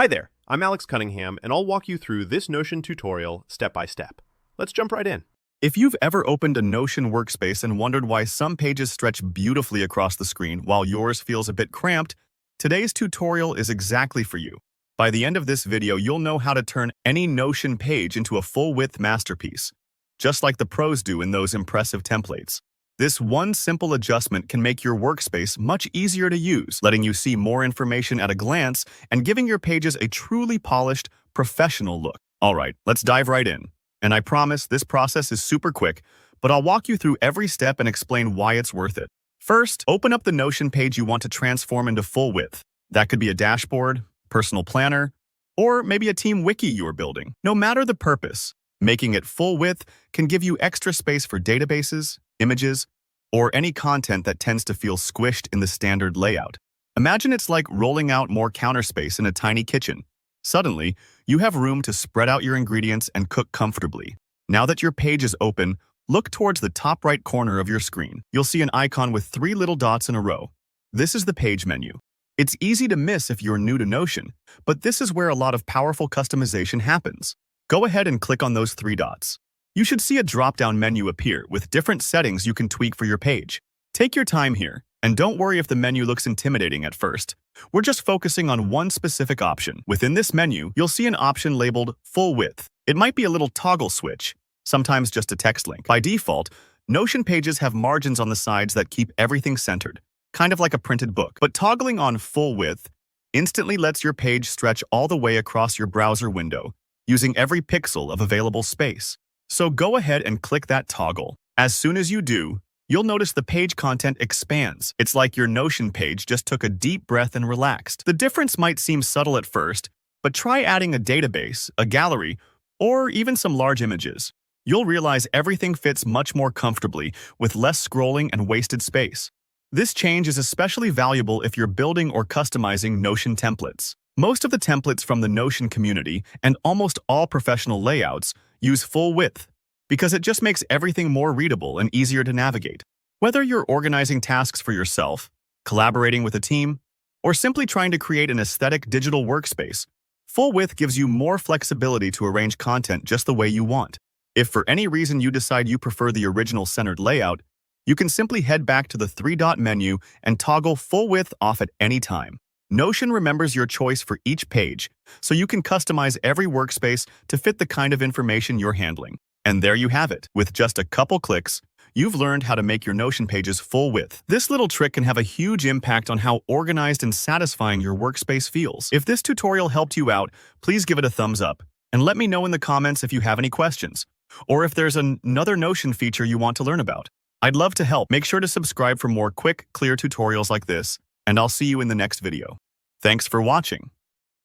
Hi there, I'm Alex Cunningham, and I'll walk you through this Notion tutorial step by step. Let's jump right in. If you've ever opened a Notion workspace and wondered why some pages stretch beautifully across the screen while yours feels a bit cramped, today's tutorial is exactly for you. By the end of this video, you'll know how to turn any Notion page into a full-width masterpiece, just like the pros do in those impressive templates. This one simple adjustment can make your workspace much easier to use, letting you see more information at a glance and giving your pages a truly polished, professional look. All right, let's dive right in. And I promise this process is super quick, but I'll walk you through every step and explain why it's worth it. First, open up the Notion page you want to transform into full width. That could be a dashboard, personal planner, or maybe a team wiki you are building. No matter the purpose, making it full width can give you extra space for databases, images, or any content that tends to feel squished in the standard layout. Imagine it's like rolling out more counter space in a tiny kitchen. Suddenly, you have room to spread out your ingredients and cook comfortably. Now that your page is open, look towards the top right corner of your screen. You'll see an icon with 3 little dots in a row. This is the page menu. It's easy to miss if you're new to Notion, but this is where a lot of powerful customization happens. Go ahead and click on those 3 dots. You should see a drop-down menu appear with different settings you can tweak for your page. Take your time here, and don't worry if the menu looks intimidating at first. We're just focusing on one specific option. Within this menu, you'll see an option labeled Full Width. It might be a little toggle switch, sometimes just a text link. By default, Notion pages have margins on the sides that keep everything centered, kind of like a printed book. But toggling on Full Width instantly lets your page stretch all the way across your browser window, using every pixel of available space. So go ahead and click that toggle. As soon as you do, you'll notice the page content expands. It's like your Notion page just took a deep breath and relaxed. The difference might seem subtle at first, but try adding a database, a gallery, or even some large images. You'll realize everything fits much more comfortably with less scrolling and wasted space. This change is especially valuable if you're building or customizing Notion templates. Most of the templates from the Notion community and almost all professional layouts use full width because it just makes everything more readable and easier to navigate. Whether you're organizing tasks for yourself, collaborating with a team, or simply trying to create an aesthetic digital workspace, full width gives you more flexibility to arrange content just the way you want. If for any reason you decide you prefer the original centered layout, you can simply head back to the 3-dot menu and toggle full width off at any time. Notion remembers your choice for each page, so you can customize every workspace to fit the kind of information you're handling. And there you have it. With just a couple clicks, you've learned how to make your Notion pages full width. This little trick can have a huge impact on how organized and satisfying your workspace feels. If this tutorial helped you out, please give it a thumbs up, and let me know in the comments if you have any questions, or if there's another Notion feature you want to learn about. I'd love to help. Make sure to subscribe for more quick, clear tutorials like this, and I'll see you in the next video. Thanks for watching.